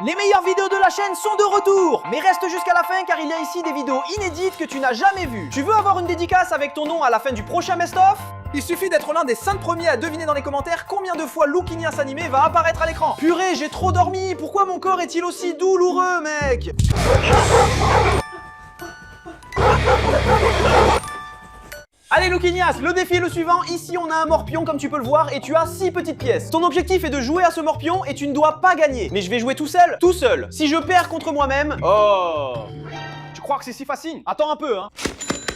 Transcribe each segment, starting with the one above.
Les meilleures vidéos de la chaîne sont de retour. Mais reste jusqu'à la fin car il y a ici des vidéos inédites que tu n'as jamais vues. Tu veux avoir une dédicace avec ton nom à la fin du prochain best-of? Il suffit d'être l'un des 5 premiers à deviner dans les commentaires combien de fois Loukinias animé va apparaître à l'écran. Purée, j'ai trop dormi. Pourquoi mon corps est-il aussi douloureux, mec? Allez Loukinias, le défi est le suivant. Ici on a un morpion comme tu peux le voir et tu as 6 petites pièces. Ton objectif est de jouer à ce morpion et tu ne dois pas gagner. Mais je vais jouer tout seul? Tout seul. Si je perds contre moi-même... Oh, tu crois que c'est si facile? Attends un peu, hein.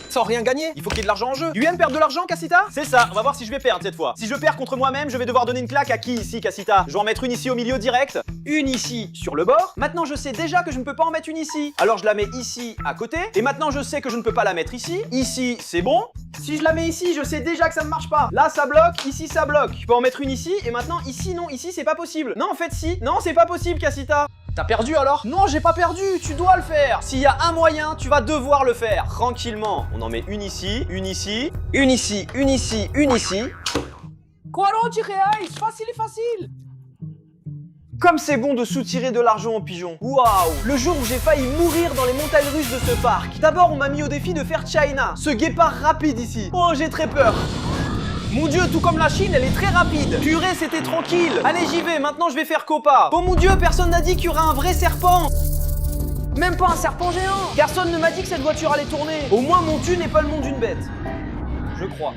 Sans rien gagner, il faut qu'il y ait de l'argent en jeu. Tu aimes perdre de l'argent, Cassita? C'est ça, on va voir si je vais perdre cette fois. Si je perds contre moi-même, je vais devoir donner une claque à qui ici, Cassita? Je vais en mettre une ici au milieu direct, une ici sur le bord. Maintenant, je sais déjà que je ne peux pas en mettre une ici. Alors je la mets ici à côté. Et maintenant, je sais que je ne peux pas la mettre ici. Ici, c'est bon. Si je la mets ici, je sais déjà que ça ne marche pas. Là, ça bloque, ici, ça bloque. Je peux en mettre une ici, et maintenant, ici, non, ici, c'est pas possible. Non, en fait, si. Non, c'est pas possible, Cassita. T'as perdu alors? Non, j'ai pas perdu, tu dois le faire. S'il y a un moyen, tu vas devoir le faire. Tranquillement, on en met une ici, une ici, une ici, une ici, une ici. 40 reais, facile et facile. Comme c'est bon de soutirer de l'argent aux pigeons. Waouh! Le jour où j'ai failli mourir dans les montagnes russes de ce parc. D'abord, on m'a mis au défi de faire China, ce guépard rapide ici. Oh, j'ai très peur. Mon dieu, tout comme la Chine, elle est très rapide. Purée, c'était tranquille. Allez, j'y vais, maintenant je vais faire Copa. Oh mon dieu, personne n'a dit qu'il y aurait un vrai serpent. Même pas un serpent géant. Personne ne m'a dit que cette voiture allait tourner. Au moins, mon tu n'est pas le nom d'une bête. Je crois.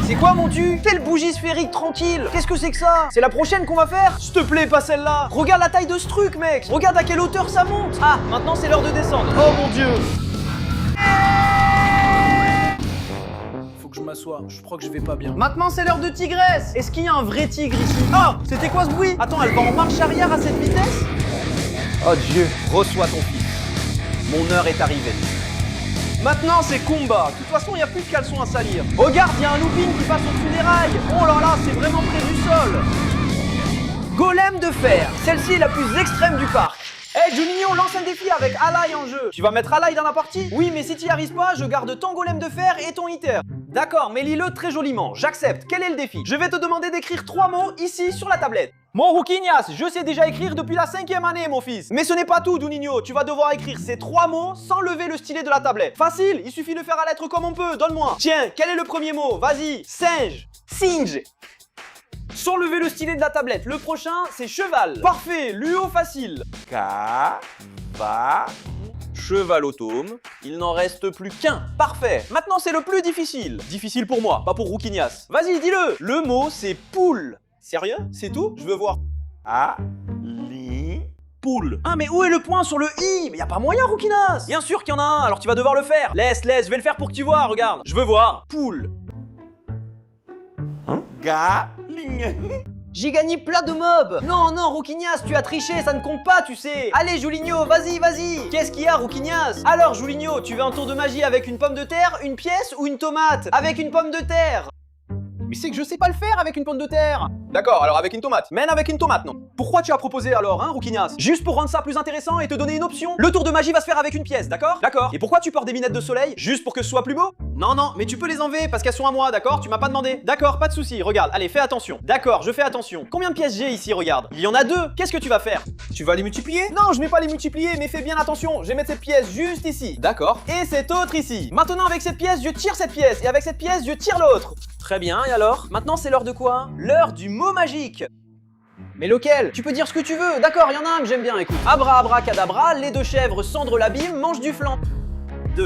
C'est quoi mon tu? Quelle bougie sphérique tranquille. Qu'est-ce que c'est que ça? C'est la prochaine qu'on va faire? S'il te plaît, pas celle-là. Regarde la taille de ce truc, mec. Regarde à quelle hauteur ça monte. Ah, maintenant c'est l'heure de descendre. Oh mon dieu. Je m'assois, je crois que je vais pas bien. Maintenant c'est l'heure de tigresse. Est-ce qu'il y a un vrai tigre ici? Oh, c'était quoi ce bruit? Attends, elle va en marche arrière à cette vitesse? Oh Dieu, reçois ton fils. Mon heure est arrivée. Maintenant c'est combat. De toute façon, il n'y a plus de caleçon à salir. Regarde, il y a un looping qui passe au-dessus des rails. Oh là là, c'est vraiment près du sol. Golem de fer. Celle-ci est la plus extrême du parc. Hey Juninho, lance un défi avec Alai en jeu. Tu vas mettre Alai dans la partie? Oui, mais si tu n'y arrives pas, je garde ton golem de fer et ton hitter. D'accord, mais lis-le très joliment. J'accepte. Quel est le défi? Je vais te demander d'écrire 3 mots ici sur la tablette. Mon Rouquinias, je sais déjà écrire depuis la 5e année, mon fils. Mais ce n'est pas tout, Juninho. Tu vas devoir écrire ces 3 mots sans lever le stylet de la tablette. Facile, il suffit de faire à lettre comme on peut. Donne-moi. Tiens, quel est le premier mot? Vas-y. Singe. Singe. Sans lever le stylet de la tablette. Le prochain, c'est cheval. Parfait, Luo facile. Cheval autonome. Il n'en reste plus qu'un. Parfait. Maintenant, c'est le plus difficile. Difficile pour moi, pas pour Rouquinias. Vas-y, dis-le. Le mot, c'est poule. Sérieux? C'est tout? Je veux voir. Poule. Ah, mais où est le point sur le i? Mais y a pas moyen, Rouquinias. Bien sûr qu'il y en a un, alors tu vas devoir le faire. Laisse, je vais le faire pour que tu vois, regarde. Je veux voir. Poule. J'ai gagné plein de mobs. Non, Rouquinias, tu as triché, ça ne compte pas, tu sais. Allez, Julinho, vas-y. Qu'est-ce qu'il y a, Rouquinias? Alors, Julinho, tu veux un tour de magie avec une pomme de terre, une pièce ou une tomate? Avec une pomme de terre. Mais c'est que je sais pas le faire avec une pomme de terre. D'accord, alors avec une tomate. Mène avec une tomate, non. Pourquoi tu as proposé alors, hein, Rouquinias? Juste pour rendre ça plus intéressant et te donner une option. Le tour de magie va se faire avec une pièce, d'accord? D'accord. Et pourquoi tu portes des lunettes de soleil? Juste pour que ce soit plus beau? Non, mais tu peux les enlever parce qu'elles sont à moi, d'accord? Tu m'as pas demandé. D'accord, pas de souci. Regarde, allez, fais attention. D'accord, je fais attention. Combien de pièces j'ai ici, regarde? Il y en a 2. Qu'est-ce que tu vas faire? Tu vas les multiplier? Non, je vais pas les multiplier, mais fais bien attention. Je vais mettre cette pièce juste ici. D'accord. Et cette autre ici. Maintenant, avec cette pièce, je tire cette pièce. Et avec cette pièce, je tire l'autre. Très bien, et alors? Maintenant, c'est l'heure de quoi? L'heure du mot magique. Mais lequel? Tu peux dire ce que tu veux. D'accord, il y en a un que j'aime bien, écoute. Abracadabra, les 2 chèvres, cendre l'abîme, mange du flan. 2,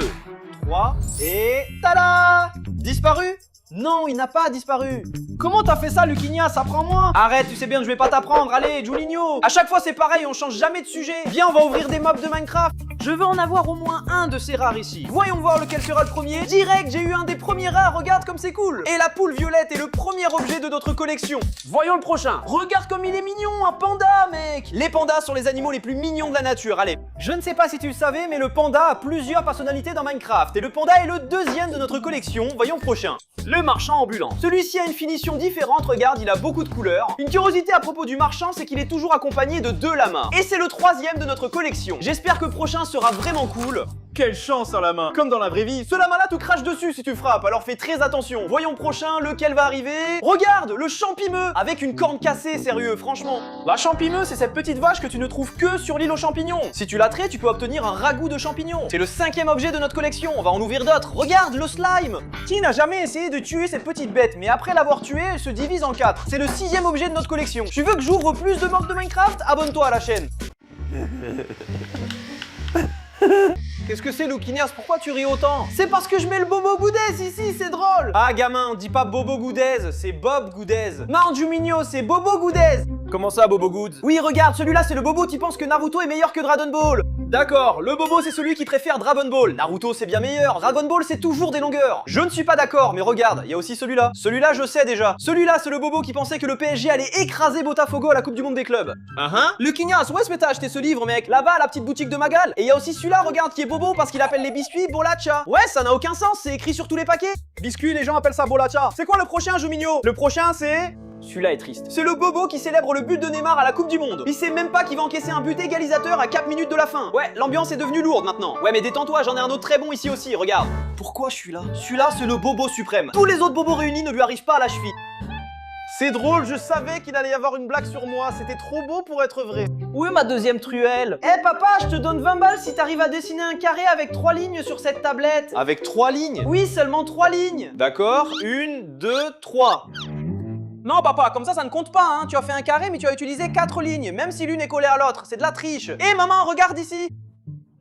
3, et... tada! Disparu? Non, il n'a pas disparu. Comment t'as fait ça, Loukinias? Apprends-moi. Arrête, tu sais bien que je vais pas t'apprendre. Allez, Julinho. À chaque fois, c'est pareil, on change jamais de sujet. Viens, on va ouvrir des mobs de Minecraft. Je veux en avoir au moins un de ces rares ici. Voyons voir lequel sera le premier. Direct, j'ai eu un des premiers rares, regarde comme c'est cool. Et la poule violette est le premier objet de notre collection. Voyons le prochain. Regarde comme il est mignon, un panda, mec. Les pandas sont les animaux les plus mignons de la nature. Allez, je ne sais pas si tu le savais, mais le panda a plusieurs personnalités dans Minecraft. Et le panda est le 2e de notre collection. Voyons le prochain. Le marchand ambulant. Celui-ci a une finition différente, regarde, il a beaucoup de couleurs. Une curiosité à propos du marchand, c'est qu'il est toujours accompagné de 2 lamas. Et c'est le 3e de notre collection. J'espère que le prochain sera vraiment cool. Quelle chance à la main. Comme dans la vraie vie, ce lama-là te crache dessus si tu frappes, alors fais très attention. Voyons prochain, lequel va arriver. Regarde, le champimeux, avec une corne cassée, sérieux, franchement. La champimeux, c'est cette petite vache que tu ne trouves que sur l'île aux champignons. Si tu la traites, tu peux obtenir un ragoût de champignons. C'est le 5e objet de notre collection, on va en ouvrir d'autres. Regarde, le slime. Qui n'a jamais essayé de tuer cette petite bête, mais après l'avoir tuée, elle se divise en 4. C'est le 6e objet de notre collection. Tu veux que j'ouvre plus de mobs de Minecraft? Abonne-toi à la chaîne. Qu'est-ce que c'est, Loukinias? Pourquoi tu ris autant? C'est parce que je mets le Bobo Goudez ici, c'est drôle. Ah gamin, on dit pas Bobo Goudez, c'est Bob Goudez. Non, Juminho, c'est Bobo Goudez. Comment ça, Bobo Good? Oui, regarde, celui-là, c'est le Bobo qui pense que Naruto est meilleur que Dragon Ball. D'accord, le Bobo, c'est celui qui préfère Dragon Ball. Naruto, c'est bien meilleur. Dragon Ball, c'est toujours des longueurs. Je ne suis pas d'accord, mais regarde, il y a aussi celui-là. Celui-là, je sais déjà. Celui-là, c'est le Bobo qui pensait que le PSG allait écraser Botafogo à la Coupe du Monde des clubs. Luquinias, où est-ce que t'as acheté ce livre, mec? Là-bas, à la petite boutique de Magal. Et il y a aussi celui-là, regarde, qui est Bobo parce qu'il appelle les biscuits Bolacha. Ouais, ça n'a aucun sens, c'est écrit sur tous les paquets. Biscuits, les gens appellent ça Bolacha. C'est quoi le prochain, Juminho? Le prochain, c'est... Celui-là est triste. C'est le Bobo qui célèbre le but de Neymar à la Coupe du Monde. Il sait même pas qu'il va encaisser un but égalisateur à 4 minutes de la fin. Ouais, l'ambiance est devenue lourde maintenant. Ouais, mais détends-toi, j'en ai un autre très bon ici aussi, regarde. Pourquoi je suis là? Celui-là, c'est le Bobo suprême. Tous les autres Bobos réunis ne lui arrivent pas à la cheville. C'est drôle, je savais qu'il allait y avoir une blague sur moi, c'était trop beau pour être vrai. Où est ma deuxième truelle? Eh papa, je te donne 20 balles si t'arrives à dessiner un carré avec 3 lignes sur cette tablette. Avec 3 lignes? Oui, seulement 3 lignes. D'accord, 1, 2, 3. Non papa, comme ça ne compte pas, hein. Tu as fait un carré mais tu as utilisé 4 lignes, même si l'une est collée à l'autre, c'est de la triche. Eh maman, regarde ici.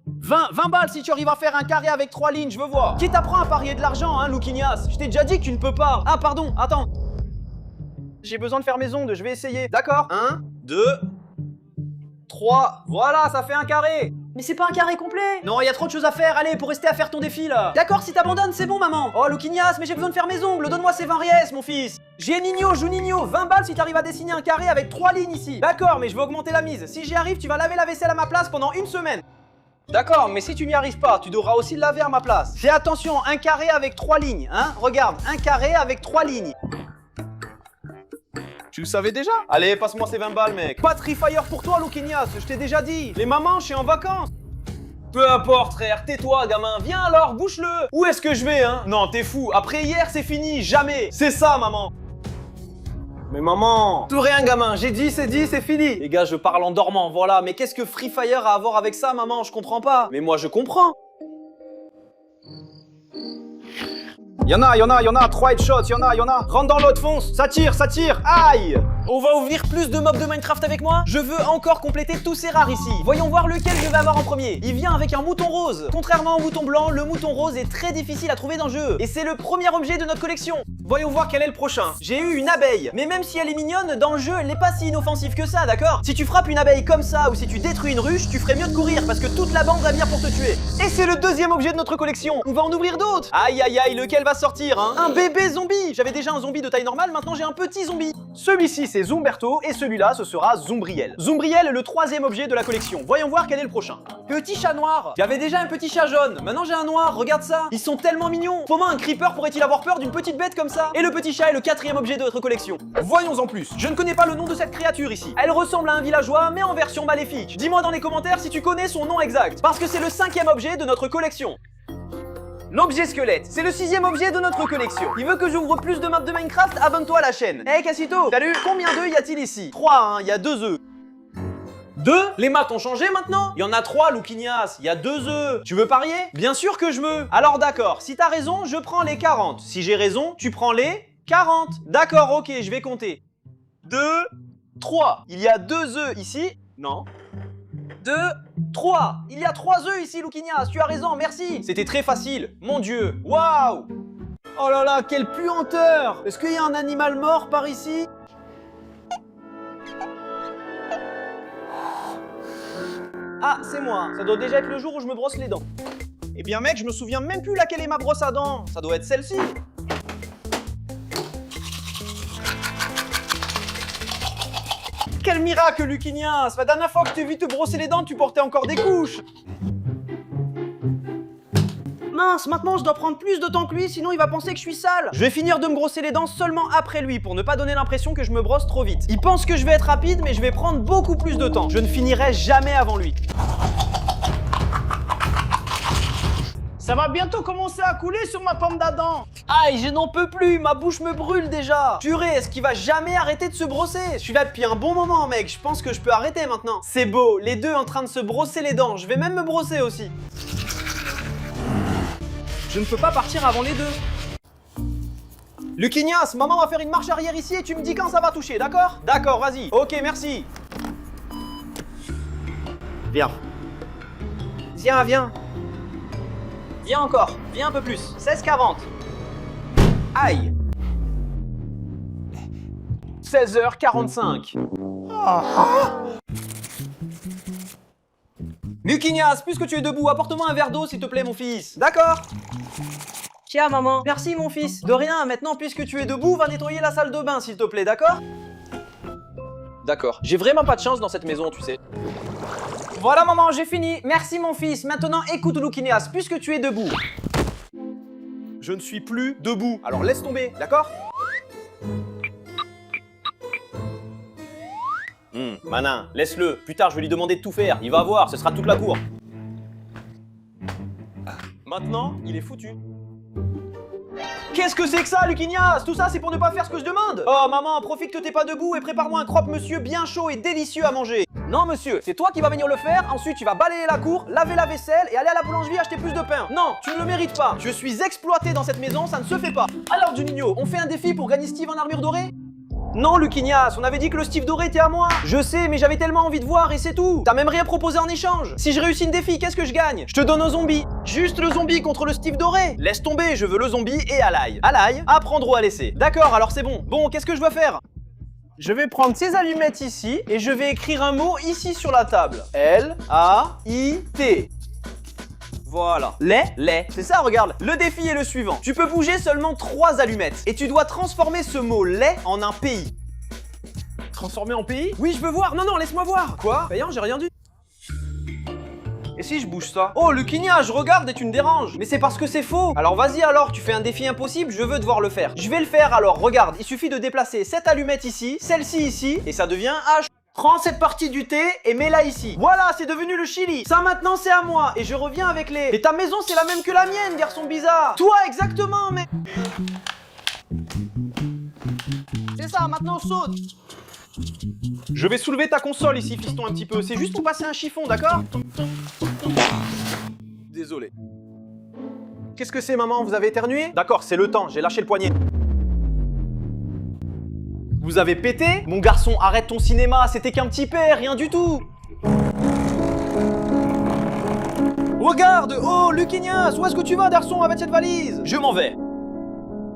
20 balles si tu arrives à faire un carré avec 3 lignes, je veux voir. Qui t'apprend à parier de l'argent, hein, Loukinias? Je t'ai déjà dit que tu ne peux pas. Ah pardon, attends. J'ai besoin de faire mes ondes, je vais essayer. D'accord. 1, 2, 3. Voilà, ça fait un carré. Mais c'est pas un carré complet. Non, il y a trop de choses à faire, allez, pour rester à faire ton défi là. D'accord, si t'abandonnes, c'est bon maman. Oh Loukinias, mais j'ai besoin de faire mes ongles, donne-moi ces 20 riès, mon fils. J'ai Nino, Juninho, 20 balles si t'arrives à dessiner un carré avec 3 lignes ici. D'accord, mais je vais augmenter la mise. Si j'y arrive, tu vas laver la vaisselle à ma place pendant 1 semaine. D'accord, mais si tu n'y arrives pas, tu devras aussi le laver à ma place. Fais attention, un carré avec 3 lignes, hein. Regarde, un carré avec 3 lignes. Tu le savais déjà? Allez, passe-moi ces 20 balles, mec. Pas de Free Fire pour toi, Loukinias, je t'ai déjà dit. Les mamans, je suis en vacances. Peu importe, frère, tais-toi, gamin. Viens alors, bouche-le. Où est-ce que je vais, hein? Non, t'es fou. Après hier, c'est fini, jamais. C'est ça, maman. Mais maman... Tout rien, gamin. J'ai dit, c'est fini. Les gars, je parle en dormant, voilà. Mais qu'est-ce que Free Fire a à voir avec ça, maman? Je comprends pas. Mais moi, je comprends. Y'en a, 3 headshots, y'en a. Rentre dans l'autre, fonce, ça tire, aïe! On va ouvrir plus de mobs de Minecraft avec moi? Je veux encore compléter tous ces rares ici. Voyons voir lequel je vais avoir en premier. Il vient avec un mouton rose. Contrairement au mouton blanc, le mouton rose est très difficile à trouver dans le jeu. Et c'est le premier objet de notre collection. Voyons voir quel est le prochain. J'ai eu une abeille. Mais même si elle est mignonne, dans le jeu, elle n'est pas si inoffensive que ça, d'accord? Si tu frappes une abeille comme ça ou si tu détruis une ruche, tu ferais mieux de courir parce que toute la bande va venir pour te tuer. Et c'est le deuxième objet de notre collection. On va en ouvrir d'autres. Aïe, lequel va sortir, hein? Un bébé zombie. J'avais déjà un zombie de taille normale, maintenant j'ai un petit zombie. Celui-ci, c'est Zumberto et celui-là, ce sera Zumbriel. Zumbriel est le troisième objet de la collection. Voyons voir quel est le prochain. Petit chat noir. J'avais déjà un petit chat jaune. Maintenant j'ai un noir, regarde ça. Ils sont tellement mignons. Comment un creeper pourrait-il avoir peur d'une petite bête comme ça? Et le petit chat est le quatrième objet de notre collection. Voyons en plus. Je ne connais pas le nom de cette créature ici. Elle ressemble à un villageois, mais en version maléfique. Dis-moi dans les commentaires si tu connais son nom exact. Parce que c'est le cinquième objet de notre collection. L'objet squelette, c'est le sixième objet de notre collection. Il veut que j'ouvre plus de maps de Minecraft? Abonne-toi à la chaîne. Hey Cassito, salut. Combien d'œufs y a-t-il ici? 3, hein, il y a 2 œufs. 2? Les maths ont changé maintenant? Il y en a 3, Loukinias, il y a 2 œufs. Tu veux parier? Bien sûr que je veux. Alors d'accord, si t'as raison, je prends les 40. Si j'ai raison, tu prends les 40. D'accord, ok, je vais compter. 2, 3. Il y a 2 œufs ici. Non. 2, 3. Il y a 3 œufs ici, Loukinias. Tu as raison, merci. C'était très facile. Mon Dieu. Waouh. Oh là là, quelle puanteur. Est-ce qu'il y a un animal mort par ici? Ah, c'est moi. Ça doit déjà être le jour où je me brosse les dents. Eh bien mec, je me souviens même plus laquelle est ma brosse à dents. Ça doit être celle-ci. Quel miracle, Loukinias! La dernière fois que je t'ai vu te brosser les dents, tu portais encore des couches! Mince, maintenant je dois prendre plus de temps que lui, sinon il va penser que je suis sale! Je vais finir de me brosser les dents seulement après lui, pour ne pas donner l'impression que je me brosse trop vite. Il pense que je vais être rapide, mais je vais prendre beaucoup plus de temps. Je ne finirai jamais avant lui. Ça va bientôt commencer à couler sur ma pomme d'Adam. Aïe, je n'en peux plus, ma bouche me brûle déjà. Purée, est-ce qu'il va jamais arrêter de se brosser? Je suis là depuis un bon moment, mec, je pense que je peux arrêter maintenant. C'est beau, les deux en train de se brosser les dents, je vais même me brosser aussi. Je ne peux pas partir avant les deux. Lucinias, maman va faire une marche arrière ici et tu me dis quand ça va toucher, d'accord? D'accord, vas-y. Ok, merci. Viens. Viens, viens. Viens encore, viens un peu plus. 16h40. Aïe. 16h45. Lucinias, puisque tu es debout, apporte-moi un verre d'eau s'il te plaît, mon fils. D'accord? Tiens, maman. Merci, mon fils. De rien, maintenant, puisque tu es debout, va nettoyer la salle de bain, s'il te plaît, d'accord? D'accord. J'ai vraiment pas de chance dans cette maison, tu sais. Voilà, maman, j'ai fini. Merci, mon fils. Maintenant, écoute, Lucinias, puisque tu es debout. Je ne suis plus debout. Alors, laisse tomber, d'accord? Manin, laisse-le. Plus tard, je vais lui demander de tout faire. Il va voir, ce sera toute la cour. Maintenant, il est foutu. Qu'est-ce que c'est que ça, Lucinias? Tout ça, c'est pour ne pas faire ce que je demande? Oh, maman, profite que t'es pas debout et prépare-moi un croque-monsieur bien chaud et délicieux à manger. Non, monsieur, c'est toi qui vas venir le faire. Ensuite, tu vas balayer la cour, laver la vaisselle et aller à la boulangerie acheter plus de pain. Non, tu ne le mérites pas. Je suis exploité dans cette maison, ça ne se fait pas. Alors, Juninho, on fait un défi pour gagner Steve en armure dorée? Non, Lucinias, on avait dit que le Steve doré était à moi. Je sais, mais j'avais tellement envie de voir et c'est tout. T'as même rien proposé en échange. Si je réussis une défi, qu'est-ce que je gagne? Je te donne un zombie. Juste le zombie contre le Steve doré. Laisse tomber, je veux le zombie et Alaï. Alaï, à prendre ou à laisser. D'accord, alors c'est bon. Bon, qu'est-ce que je dois faire? Je vais prendre ces allumettes ici et je vais écrire un mot ici sur la table. L-A-I-T. Voilà. Lait. C'est ça, regarde. Le défi est le suivant. Tu peux bouger seulement 3 allumettes. Et tu dois transformer ce mot lait en un pays. Transformer en pays? Oui, je veux voir. Non, laisse-moi voir. Quoi? Payant, j'ai rien dit. Et si je bouge ça? Oh, Lucinias, je regarde et tu me déranges. Mais c'est parce que c'est faux. Alors vas-y alors, tu fais un défi impossible, je veux devoir le faire. Je vais le faire alors, regarde. Il suffit de déplacer cette allumette ici, celle-ci ici, et ça devient H. Prends cette partie du thé et mets-la ici. Voilà, c'est devenu le Chili. Ça maintenant c'est à moi et je reviens avec les... Et ta maison c'est la même que la mienne, garçon bizarre. Toi exactement, mais... C'est ça, maintenant saute. Je vais soulever ta console ici, fiston, un petit peu. C'est juste pour passer un chiffon, d'accord? Désolé. Qu'est-ce que c'est, maman? Vous avez éternué? D'accord, c'est le temps, j'ai lâché le poignet. Vous avez pété? Mon garçon, arrête ton cinéma, c'était qu'un petit père, rien du tout. Regarde! Oh, Lucinias, où est-ce que tu vas, garçon, avec cette valise? Je m'en vais.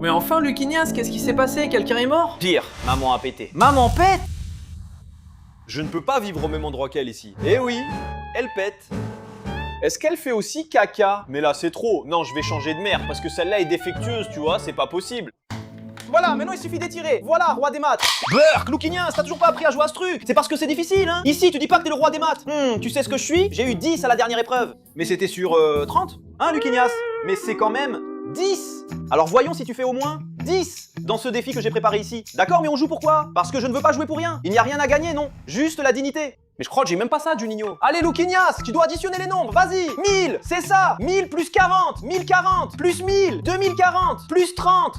Mais enfin, Lucinias, qu'est-ce qui s'est passé? Quelqu'un est mort? Pire, maman a pété. Maman pète? Je ne peux pas vivre au même endroit qu'elle ici. Eh oui, elle pète. Est-ce qu'elle fait aussi caca? Mais là, c'est trop. Non, je vais changer de mère, parce que celle-là est défectueuse, tu vois, c'est pas possible. Voilà, maintenant il suffit d'étirer. Voilà, roi des maths. Burk, Lucinias, t'as toujours pas appris à jouer à ce truc. C'est parce que c'est difficile, hein. Ici, tu dis pas que t'es le roi des maths. Tu sais ce que je suis? J'ai eu 10 à la dernière épreuve. Mais c'était sur 30, hein, Lucinias? Mais c'est quand même 10. Alors voyons si tu fais au moins 10 dans ce défi que j'ai préparé ici. D'accord, mais on joue pourquoi? Parce que je ne veux pas jouer pour rien. Il n'y a rien à gagner, non. Juste la dignité. Mais je crois que j'ai même pas ça, Juninho. Allez, Lucinias, tu dois additionner les nombres, vas-y. 1000, c'est ça. 1000 plus 40, 1040, plus 1000, 2040, plus 30.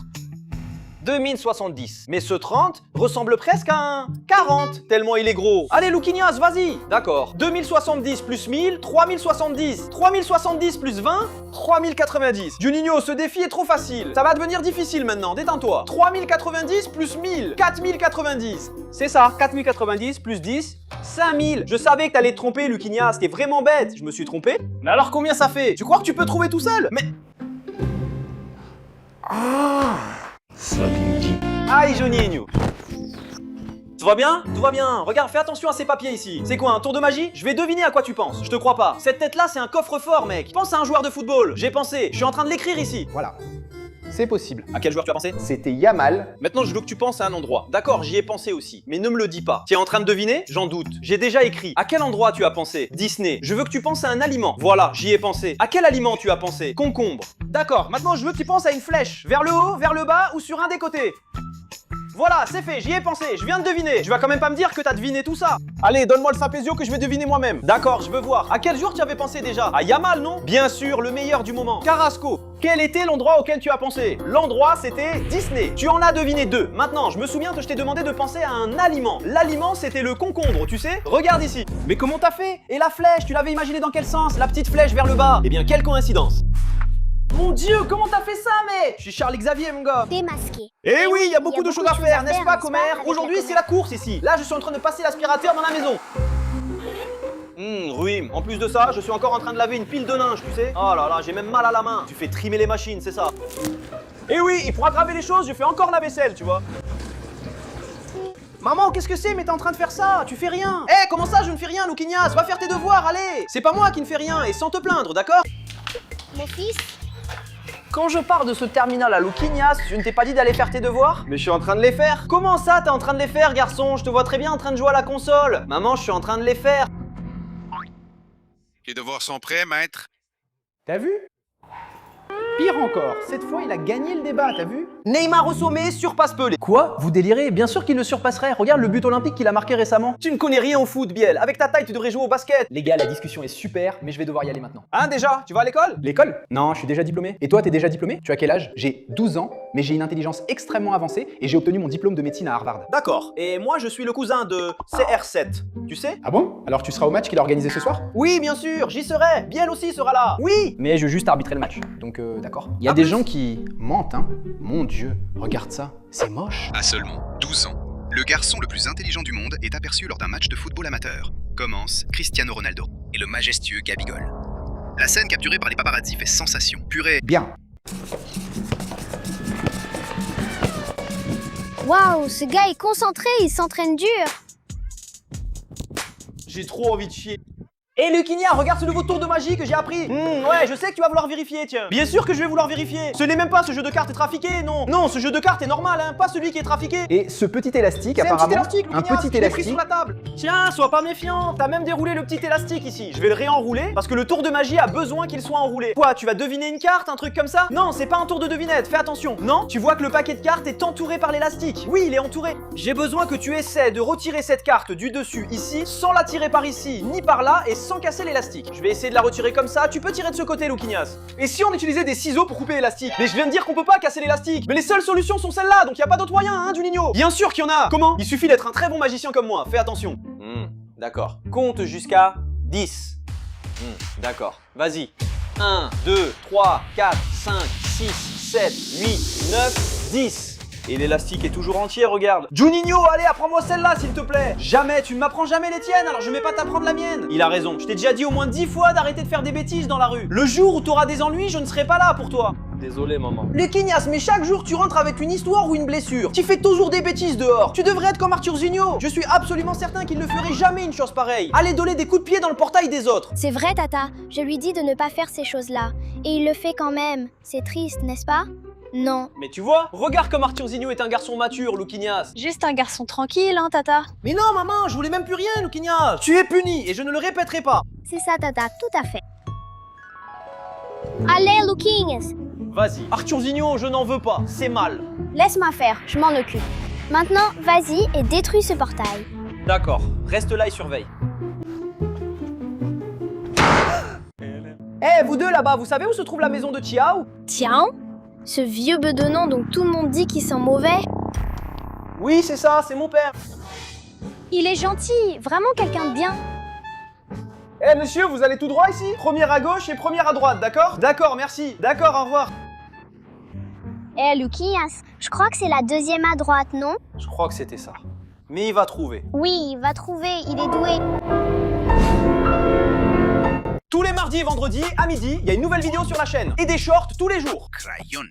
2070. Mais ce 30 ressemble presque à un 40, tellement il est gros. Allez, Lucinias, vas-y. D'accord. 2070 plus 1000, 3070. 3070 plus 20, 3090. Juninho, ce défi est trop facile. Ça va devenir difficile maintenant, détends-toi. 3090 plus 1000, 4090. C'est ça, 4090 plus 10, 5000. Je savais que t'allais te tromper, Lucinias, t'es vraiment bête. Je me suis trompé. Mais alors combien ça fait? Tu crois que tu peux trouver tout seul? Mais... Aïe, Juninho. Tout va bien? Tout va bien. Regarde, fais attention à ces papiers ici. C'est quoi, un tour de magie? Je vais deviner à quoi tu penses. Je te crois pas. Cette tête-là, c'est un coffre-fort, mec. Pense à un joueur de football. J'ai pensé. Je suis en train de l'écrire ici. Voilà. C'est possible. À quel joueur tu as pensé? C'était Yamal. Maintenant, je veux que tu penses à un endroit. D'accord, j'y ai pensé aussi. Mais ne me le dis pas. Tu es en train de deviner? J'en doute. J'ai déjà écrit. À quel endroit tu as pensé? Disney. Je veux que tu penses à un aliment. Voilà, j'y ai pensé. À quel aliment tu as pensé? Concombre. D'accord, maintenant je veux que tu penses à une flèche. Vers le haut, vers le bas ou sur un des côtés. Voilà, c'est fait, j'y ai pensé, je viens de deviner. Tu vas quand même pas me dire que t'as deviné tout ça. Allez, donne-moi le sapésio que je vais deviner moi-même. D'accord, je veux voir. À quel jour tu avais pensé déjà? À Yamal, non? Bien sûr, le meilleur du moment. Carrasco. Quel était l'endroit auquel tu as pensé? L'endroit, c'était Disney. Tu en as deviné 2. Maintenant, je me souviens que je t'ai demandé de penser à un aliment. L'aliment, c'était le concombre, tu sais? Regarde ici. Mais comment t'as fait? Et la flèche, tu l'avais imaginé dans quel sens? La petite flèche vers le bas. Eh bien, quelle coïncidence. Mon Dieu, comment t'as fait ça, mec? Je suis Charles Xavier, mon gars. Démasqué. Eh oui, il y a beaucoup de choses à faire, n'est-ce pas, commère? Aujourd'hui, c'est la course ici. Là, je suis en train de passer l'aspirateur dans la maison. Oui, en plus de ça, je suis encore en train de laver une pile de linge, tu sais. Oh là là, j'ai même mal à la main. Tu fais trimer les machines, c'est ça. Eh oui, et pour aggraver les choses, je fais encore la vaisselle, tu vois. Maman, qu'est-ce que c'est? Mais t'es en train de faire ça, tu fais rien. Eh, comment ça, je ne fais rien, Louquignas? Va faire tes devoirs, allez. C'est pas moi qui ne fais rien, et sans te plaindre, d'accord? Mon fils, Quand je pars de ce terminal à Louquignas, je ne t'ai pas dit d'aller faire tes devoirs? Mais je suis en train de les faire. Comment ça, t'es en train de les faire, garçon? Je te vois très bien en train de jouer à la console. Maman, je suis en train de les faire. Les devoirs sont prêts, maître? T'as vu? Pire encore, cette fois il a gagné le débat, t'as vu? Neymar au sommet surpasse Pelé. Quoi? Vous délirez? Bien sûr qu'il le surpasserait. Regarde le but olympique qu'il a marqué récemment. Tu ne connais rien au foot, Biel. Avec ta taille, tu devrais jouer au basket. Les gars, la discussion est super, mais je vais devoir y aller maintenant. Hein, déjà? Tu vas à l'école? L'école? Non, je suis déjà diplômé. Et toi, t'es déjà diplômé? Tu as quel âge? J'ai 12 ans, mais j'ai une intelligence extrêmement avancée et j'ai obtenu mon diplôme de médecine à Harvard. D'accord. Et moi, je suis le cousin de CR7. Tu sais? Ah bon? Alors tu seras au match qu'il a organisé ce soir? Oui, bien sûr, j'y serai. Biel aussi sera là. Oui. Mais je veux juste arbitrer le match, donc d'accord. Il y a des gens qui mentent, hein. Mon Dieu, regarde ça, c'est moche. À seulement 12 ans, le garçon le plus intelligent du monde est aperçu lors d'un match de football amateur. Commence Cristiano Ronaldo et le majestueux Gabigol. La scène capturée par les paparazzi fait sensation. Purée. Bien. waouh, ce gars est concentré, il s'entraîne dur. J'ai trop envie de chier. Hé Luquinia, regarde ce nouveau tour de magie que j'ai appris. Ouais, je sais que tu vas vouloir vérifier, tiens. Bien sûr que je vais vouloir vérifier. Ce n'est même pas ce jeu de cartes est trafiqué, non. Non, ce jeu de cartes est normal, hein, pas celui qui est trafiqué. Et ce petit élastique, C'est un apparemment, petit élastique, un Luquinia, petit je l'ai pris élastique. sur la table. Tiens, sois pas méfiant. T'as même déroulé le petit élastique ici. Je vais le réenrouler parce que le tour de magie a besoin qu'il soit enroulé. Quoi, tu vas deviner une carte, un truc comme ça? Non, c'est pas un tour de devinette, fais attention. Non, tu vois que le paquet de cartes est entouré par l'élastique. Oui, il est entouré. J'ai besoin que tu essaies de retirer cette carte du dessus ici, sans la tirer par ici, ni par là, et sans casser l'élastique. Je vais essayer de la retirer comme ça. Tu peux tirer de ce côté, Louquignas. Et si on utilisait des ciseaux pour couper l'élastique? Mais je viens de dire qu'on peut pas casser l'élastique. Mais les seules solutions sont celles-là, donc y a pas d'autre moyen, hein, Juninho? Bien sûr qu'il y en a. Comment? Il suffit d'être un très bon magicien comme moi. Fais attention. D'accord. Compte jusqu'à 10. D'accord. Vas-y. 1, 2, 3, 4, 5, 6, 7, 8, 9, 10. Et l'élastique est toujours entier, regarde. Juninho, allez, apprends-moi celle-là, s'il te plaît. Jamais, tu ne m'apprends jamais les tiennes, alors je vais pas t'apprendre la mienne. Il a raison. Je t'ai déjà dit au moins 10 fois d'arrêter de faire des bêtises dans la rue. Le jour où t'auras des ennuis, je ne serai pas là pour toi. Désolé, maman. Luquignas, mais chaque jour tu rentres avec une histoire ou une blessure. Tu fais toujours des bêtises dehors. Tu devrais être comme Arthurzinho. Je suis absolument certain qu'il ne ferait jamais une chose pareille. Aller donner des coups de pied dans le portail des autres. C'est vrai, Tata, je lui dis de ne pas faire ces choses-là. Et il le fait quand même. C'est triste, n'est-ce pas? Non. Mais tu vois, regarde comme Arthurzinho est un garçon mature, Luquignas. Juste un garçon tranquille, hein, Tata? Mais non, maman, je voulais même plus rien, Luquignas. Tu es puni et je ne le répéterai pas. C'est ça, Tata, tout à fait. Allez, Luquinhas, Vas-y. Arthurzinho, je n'en veux pas. C'est mal. laisse-moi faire, je m'en occupe. Maintenant, vas-y et détruis ce portail. D'accord. Reste là et surveille. Eh, vous deux là-bas, vous savez où se trouve la maison de Chiao? Tiens, ce vieux bedonnant dont tout le monde dit qu'il sent mauvais. Oui, c'est ça, c'est mon père. Il est gentil, vraiment quelqu'un de bien. Eh monsieur, vous allez tout droit ici? Première à gauche et première à droite, d'accord? D'accord, merci. D'accord, au revoir. Eh, Luquinhas, je crois que c'est la deuxième à droite, non? Je crois que c'était ça. Mais il va trouver. Oui, va trouver, il est doué. Tous les mardis et vendredis, à midi, il y a une nouvelle vidéo sur la chaîne. Et des shorts tous les jours. Crayon.